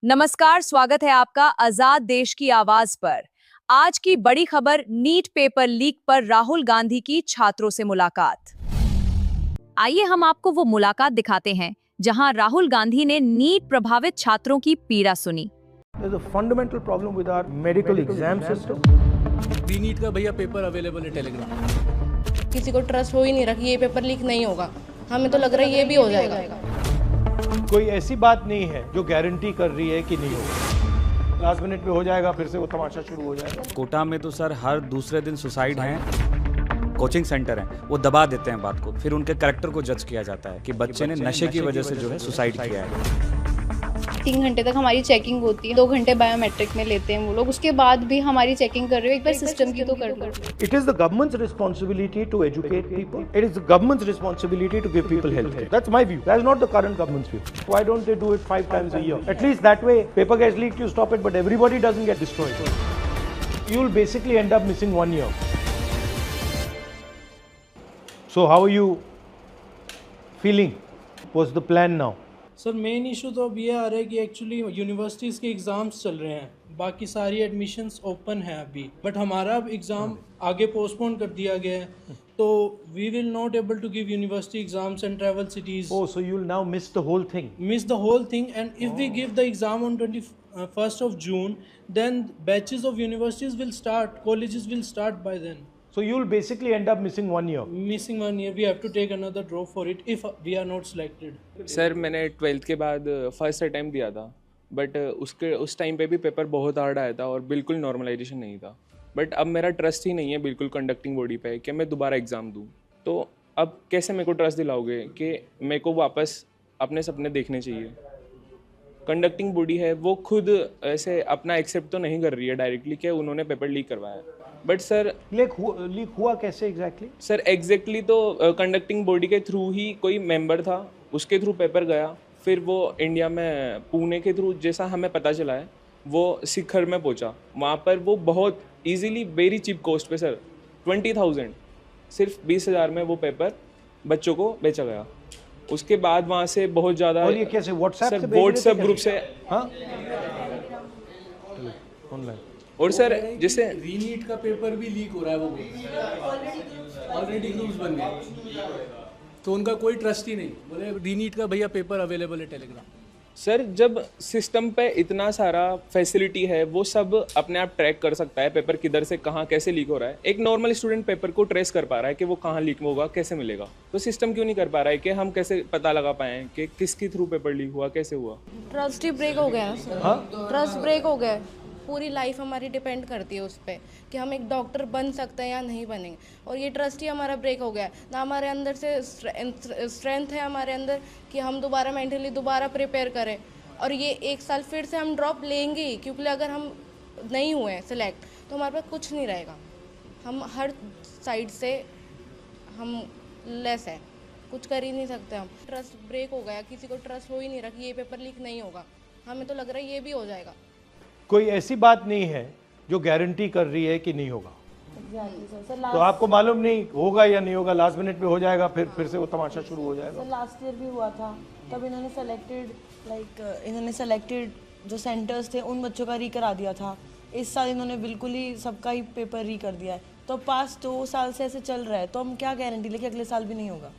नमस्कार, स्वागत है आपका आजाद देश की आवाज पर। आज की बड़ी खबर, नीट पेपर लीक पर राहुल गांधी की छात्रों से मुलाकात। आइए हम आपको वो मुलाकात दिखाते हैं जहां राहुल गांधी ने नीट प्रभावित छात्रों की पीड़ा सुनी। There's a fundamental problem with our medical exam system. NEET का भैया पेपर अवेलेबल है टेलीग्राम। किसी को ट्रस्ट हो ही नहीं रहा कि ये पेपर लीक नहीं होगा। हमें तो लग रहा है ये भी हो जाएगा। कोई ऐसी बात नहीं है जो गारंटी कर रही है कि नहीं होगा। लास्ट मिनट पे हो जाएगा, फिर से वो तमाशा शुरू हो जाएगा। कोटा में तो सर हर दूसरे दिन सुसाइड हैं। कोचिंग सेंटर हैं, वो दबा देते हैं बात को, फिर उनके कैरेक्टर को जज किया जाता है कि बच्चे ने नशे की वजह से जो है सुसाइड किया है। 3 घंटे तक हमारी चेकिंग होती है, 2 घंटे बायोमेट्रिक में लेते हैं वो लोग, उसके बाद भी हमारी चेकिंग कर रहे हो। एक बार सिस्टम की तो कर लो। It is the government's responsibility to educate people. It is the government's responsibility to give people health care. That's my view. That's not the current government's view. Why don't they do it 5 times a year? At least that way, paper gets leaked, you stop it, but everybody doesn't get destroyed. You'll basically end up missing 1 year. So how are you feeling? What's the plan now? Sir main issue तो अब ये आ रहा है कि actually universities के exams चल रहे हैं, बाकी सारी एडमिशन्स ओपन है अभी, बट हमारा अब एग्ज़ाम आगे पोस्टपोन कर दिया गया है, तो we will not able to give university exams and travel cities. Oh, so you'll now miss the whole thing. Miss the whole thing, and if we give the exam on 21st of June, then batches of universities will start, colleges will start by then. So you'll basically end up missing 1 year. Missing 1 year, we have to take another drop for it if we are not selected. Sir मैंने 12th के बाद first attempt दिया था, but उस time पे भी paper बहुत hard आया था और बिल्कुल नॉर्मलाइजेशन नहीं था। बट अब मेरा ट्रस्ट ही नहीं है बिल्कुल कंडक्टिंग बॉडी पे कि मैं दोबारा एग्ज़ाम दूँ। तो अब कैसे मेरे को ट्रस्ट दिलाओगे कि मेरे को वापस अपने सपने देखने चाहिए? कंडक्टिंग बॉडी है वो खुद ऐसे अपना एक्सेप्ट तो नहीं कर रही है डायरेक्टली कि उन्होंने पेपर लीक करवाया, बट सर लीक हुआ कैसे एग्जैक्टली? सर एग्जैक्टली तो कंडक्टिंग बॉडी के थ्रू ही कोई मेंबर था, उसके थ्रू पेपर गया, फिर वो इंडिया में पुणे के थ्रू, जैसा हमें पता चला है, वो शिखर में पहुंचा। वहाँ पर वो बहुत इजीली वेरी चीप कॉस्ट पे सर 20,000 सिर्फ 20,000 में वो पेपर बच्चों को बेचा गया। उसके बाद वहाँ से बहुत ज़्यादा, और ये कैसे व्हाट्सएप ग्रुप से, हाँ ऑनलाइन। और सर जैसे रीनीट का पेपर भी लीक हो रहा है, वो ऑलरेडी न्यूज़ बन गया, तो उनका कोई ट्रस्ट ही नहीं। बोले रीनीट का भैया पेपर अवेलेबल है टेलीग्राम। सर जब सिस्टम पे इतना सारा फैसिलिटी है, वो सब अपने आप ट्रैक कर सकता है पेपर किधर से कहाँ कैसे लीक हो रहा है। एक नॉर्मल स्टूडेंट पेपर को ट्रेस कर पा रहा है कि वो कहाँ लीक होगा, कैसे मिलेगा, तो सिस्टम क्यों नहीं कर पा रहा है कि हम कैसे पता लगा पाएँ कि किसके थ्रू पेपर लीक हुआ, कैसे हुआ? ट्रस्ट ही ब्रेक हो गया ना, ट्रस्ट ब्रेक हो गया। पूरी लाइफ हमारी डिपेंड करती है उस पर कि हम एक डॉक्टर बन सकते हैं या नहीं बनेंगे, और ये ट्रस्ट ही हमारा ब्रेक हो गया। ना हमारे अंदर से स्ट्रेंथ है हमारे अंदर कि हम दोबारा मेंटली दोबारा प्रिपेयर करें, और ये 1 साल फिर से हम ड्रॉप लेंगे ही, क्योंकि अगर हम नहीं हुए सिलेक्ट तो हमारे पास कुछ नहीं रहेगा। हम हर साइड से हम लेस है, कुछ कर ही नहीं सकते। हम ट्रस्ट ब्रेक हो गया, किसी को ट्रस्ट हो ही नहीं रहा कि ये पेपर लीक नहीं होगा। हमें तो लग रहा है ये भी हो जाएगा। कोई ऐसी बात नहीं है जो गारंटी कर रही है कि नहीं होगा। तो आपको मालूम नहीं होगा या नहीं होगा, लास्ट मिनट पे हो जाएगा, फिर से वो तमाशा शुरू हो जाएगा। लास्ट ईयर भी हुआ था, तब इन्होंने सेलेक्टेड जो सेंटर्स थे उन बच्चों का री करा दिया था। इस साल इन्होंने बिल्कुल ही सबका ही पेपर री कर दिया है। तो पास्ट 2 साल से ऐसे चल रहा है, तो हम क्या गारंटी लेके अगले साल भी नहीं होगा?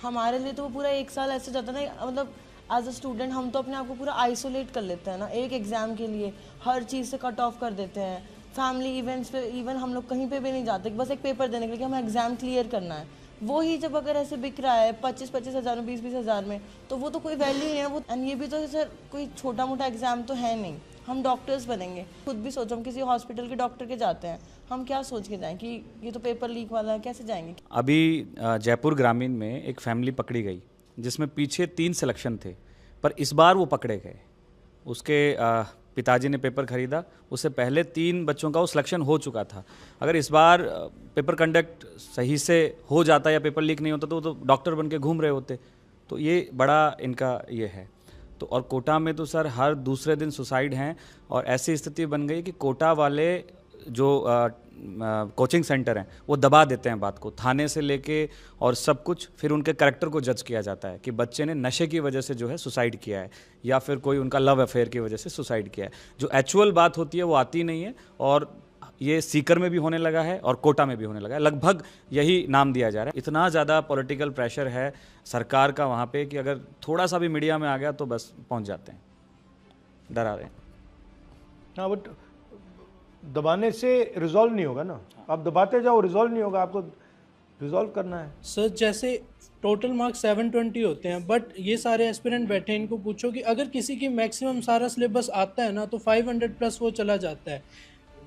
हमारे लिए तो वो पूरा 1 साल ऐसे जाता ना, मतलब एज अ स्टूडेंट हम तो अपने आप को पूरा आइसोलेट कर लेते हैं ना, एक एग्ज़ाम के लिए हर चीज़ से कट ऑफ कर देते हैं। फैमिली इवेंट्स पे इवन हम लोग कहीं पे भी नहीं जाते, बस एक पेपर देने के लिए कि हमें एग्ज़ाम क्लियर करना है। वो ही जब अगर ऐसे बिक रहा है 25-25 हज़ार में, 20-20 हज़ार में, तो वो तो कोई वैल्यू नहीं है वो। एंड ये भी तो सर कोई छोटा मोटा एग्ज़ाम तो है नहीं। हम डॉक्टर्स बनेंगे, खुद भी सोचो, हम किसी हॉस्पिटल के डॉक्टर के जाते हैं, हम क्या सोच के जाएँ कि ये तो पेपर लीक वाला है, कैसे जाएंगे? अभी जयपुर ग्रामीण में एक फैमिली पकड़ी गई जिसमें पीछे 3 सिलेक्शन थे, पर इस बार वो पकड़े गए। उसके पिताजी ने पेपर खरीदा, उससे पहले 3 बच्चों का वो सिलेक्शन हो चुका था। अगर इस बार पेपर कंडक्ट सही से हो जाता या पेपर लीक नहीं होता तो वो तो डॉक्टर बन के घूम रहे होते। तो ये बड़ा इनका ये है। तो और कोटा में तो सर हर दूसरे दिन सुसाइड हैं, और ऐसी स्थिति बन गई कि कोटा वाले जो कोचिंग सेंटर हैं वो दबा देते हैं बात को, थाने से लेके और सब कुछ, फिर उनके करेक्टर को जज किया जाता है कि बच्चे ने नशे की वजह से जो है सुसाइड किया है या फिर कोई उनका लव अफेयर की वजह से सुसाइड किया है। जो एक्चुअल बात होती है वो आती नहीं है, और ये सीकर में भी होने लगा है और कोटा में भी होने लगा है, लगभग यही नाम दिया जा रहा है। इतना ज़्यादा पॉलिटिकल प्रेशर है सरकार का वहाँ पे कि अगर थोड़ा सा भी मीडिया में आ गया तो बस पहुँच जाते हैं, डरा रहे हैं। हाँ, बट दबाने से रिजॉल्व नहीं होगा ना, आप दबाते जाओ रिजॉल्व नहीं होगा, आपको रिजॉल्व करना है। सर जैसे टोटल मार्क्स 720 होते हैं, बट ये सारे एस्पिरेंट बैठे हैं, इनको पूछो कि अगर किसी की मैक्सिमम सारा सिलेबस आता है ना तो 500 प्लस वो चला जाता है।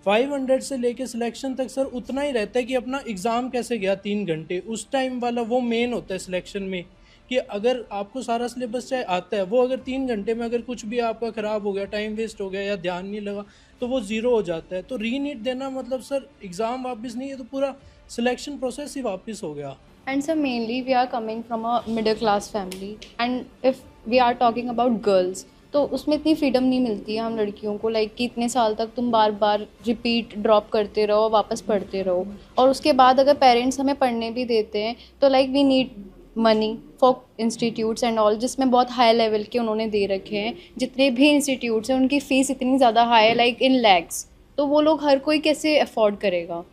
500 से लेके सिलेक्शन तक सर उतना ही रहता है कि अपना एग्ज़ाम कैसे गया 3 घंटे, उस टाइम वाला वो मेन होता है सिलेक्शन में, कि अगर आपको सारा सिलेबस चाहे आता है, वो अगर 3 घंटे में अगर कुछ भी आपका ख़राब हो गया, टाइम वेस्ट हो गया या ध्यान नहीं लगा तो वो ज़ीरो हो जाता है। तो रीनीट देना मतलब सर एग्ज़ाम वापस नहीं है, तो पूरा सिलेक्शन प्रोसेस ही वापस हो गया। And so mainly we are coming from a middle class family, and if we are talking about girls, तो उसमें इतनी फ्रीडम नहीं मिलती है हम लड़कियों को, लाइक कि इतने साल तक तुम बार बार रिपीट ड्रॉप करते रहो, वापस पढ़ते रहो, और उसके बाद अगर पेरेंट्स हमें पढ़ने भी देते हैं तो like we need money for institutes and all, जिसमें बहुत हाई लेवल के उन्होंने दे रखे हैं। जितने भी इंस्टीट्यूट्स हैं उनकी फ़ीस इतनी ज़्यादा हाई है, लाइक इन लैक्स, तो वो लोग हर कोई कैसे अफोर्ड करेगा।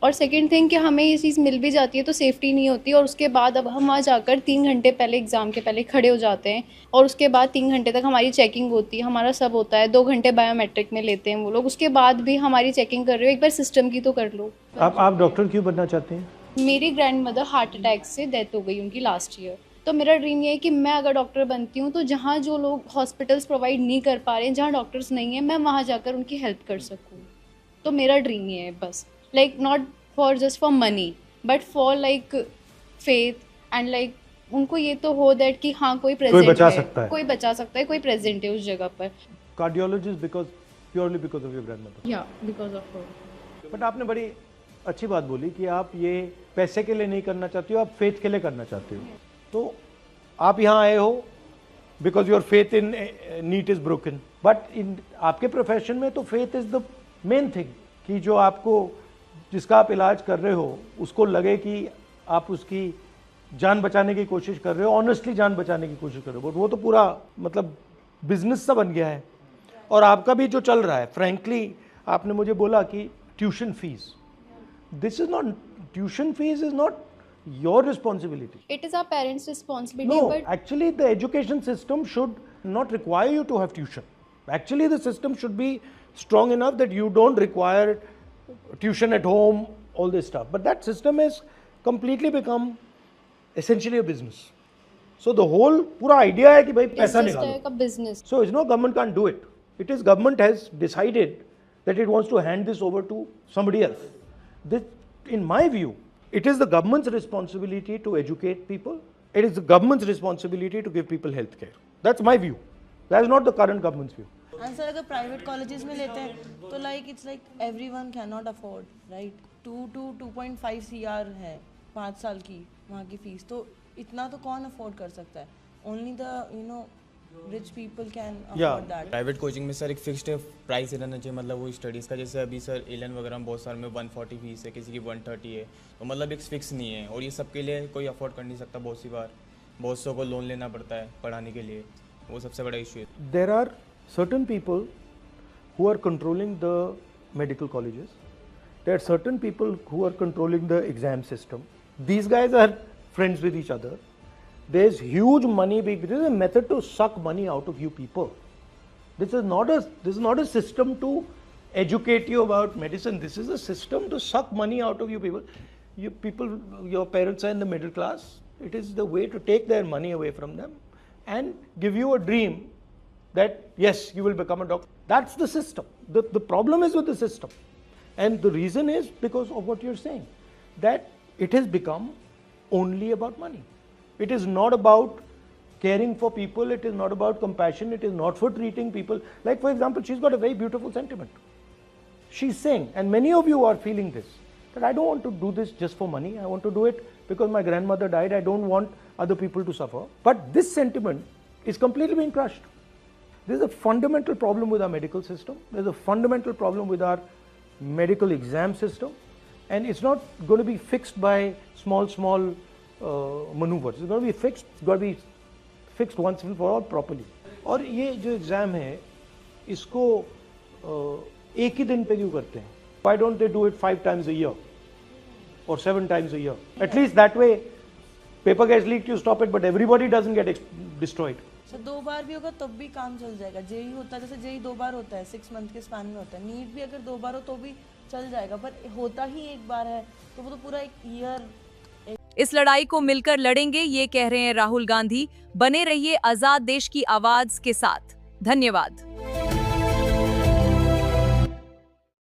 और सेकंड थिंग कि हमें ये चीज़ मिल भी जाती है तो सेफ्टी नहीं होती, और उसके बाद अब हम वहाँ जाकर 3 घंटे पहले एग्ज़ाम के पहले खड़े हो जाते हैं, और उसके बाद 3 घंटे तक हमारी चेकिंग होती है, हमारा सब होता है, 2 घंटे बायोमेट्रिक में लेते हैं वो लोग, उसके बाद भी हमारी चेकिंग कर रहे हो, एक बार सिस्टम की तो कर लो। आप डॉक्टर क्यों बनना चाहते हैं? मेरी ग्रैंड मदर हार्ट अटैक से डेथ हो गई उनकी लास्ट ईयर, तो मेरा ड्रीम ये है कि मैं अगर डॉक्टर बनती हूँ तो जहाँ जो लोग हॉस्पिटल्स प्रोवाइड नहीं कर पा रहे हैं, जहाँ डॉक्टर्स नहीं हैं, मैं वहाँ जाकर उनकी हेल्प कर सकूँ। तो मेरा ड्रीम ये है बस, like not for just for money but for like faith and like उनको ये तो हो दैट कि हाँ कोई प्रेजेंट बचा है, सकता है। कोई बचा सकता है, कोई प्रेजेंट है उस जगह पर। Cardiologist purely because of your grandmother? या बिकॉज ऑफ हर। बट आपने बड़ी अच्छी बात बोली कि आप ये पैसे के लिए नहीं करना चाहती हो, आप फेथ के लिए करना चाहते हो। तो आप यहाँ आए हो because your faith in NEET is broken, but in आपके प्रोफेशन में तो faith is the main thing, कि जो आपको जिसका आप इलाज कर रहे हो उसको लगे कि आप उसकी जान बचाने की कोशिश कर रहे हो, ऑनेस्टली जान बचाने की कोशिश कर रहे हो। वो तो पूरा मतलब बिजनेस सा बन गया है। और आपका भी जो चल रहा है, फ्रैंकली आपने मुझे बोला कि tuition fees, this is not, tuition fees is not your responsibility. It is our parents' responsibility. No, but actually the education system should not require you to have tuition. Actually the system should be strong enough that you don't require tuition at home, all this stuff. But that system has completely become essentially a business. So the whole पूरा idea है कि भाई पैसा it's just निकालो. like a business. So it's no, government can't do it. It is government has decided that it wants to hand this over to somebody else. This, in my view, it is the government's responsibility to educate people. It is the government's responsibility to give people health care. That's my view. That is not the current government's view. And sir, अगर private colleges में लेते हैं तो like it's like everyone can not afford, right? 2.5 CR है 5 साल की वहाँ की फीस, तो इतना तो कौन अफोर्ड कर सकता है? Only the rich people can afford that. Private coaching में सर एक फिक्स्ड प्राइस रहना चाहिए, मतलब वो स्टडीज़ का। जैसे अभी सर एलन वगैरह में बहुत सारे में 140 फीस है, किसी की 130 है, तो मतलब एक फिक्स नहीं है, और ये सब के लिए कोई अफोर्ड कर नहीं सकता। बहुत सी बार बहुत सौ को लोन लेना पड़ता है पढ़ाने के लिए, वो सबसे बड़ा इशू है। There are certain people who are controlling the medical colleges. There are certain people who are controlling the exam system. These guys are friends with each other. There's huge money. This is a method to suck money out of you people. This is not a system to educate you about medicine. This is a system to suck money out of you people. You people, your parents are in the middle class. It is the way to take their money away from them and give you a dream that yes, you will become a doctor. That's the system. The problem is with the system, and the reason is because of what you're saying, that it has become only about money. It is not about caring for people. It is not about compassion. It is not for treating people. Like for example, she's got a very beautiful sentiment. She's saying, and many of you are feeling this, that I don't want to do this just for money. I want to do it because my grandmother died. I don't want other people to suffer. But this sentiment is completely being crushed. There is a fundamental problem with our medical system. There is a fundamental problem with our medical exam system, and it's not going to be fixed by small maneuvers. It's going to be fixed. It's got to be fixed once and for all properly. और ये जो exam है इसको एक ही दिन पे क्यों करते हैं? Why don't they do it 5 times a year or 7 times a year? At least that way paper gets leaked, you stop it, but everybody doesn't get destroyed. Sir 2 बार भी होगा तब भी काम चल जाएगा। जेई होता है, जैसे जेई 2 बार होता है, 6 मंथ के स्पैन में होता है। नीट भी अगर 2 बार हो तो भी चल जाएगा, पर होता ही एक बार है तो वो तो पूरा एक ईयर। इस लड़ाई को मिलकर लड़ेंगे, ये कह रहे हैं राहुल गांधी। बने रहिए आजाद देश की आवाज के साथ। धन्यवाद।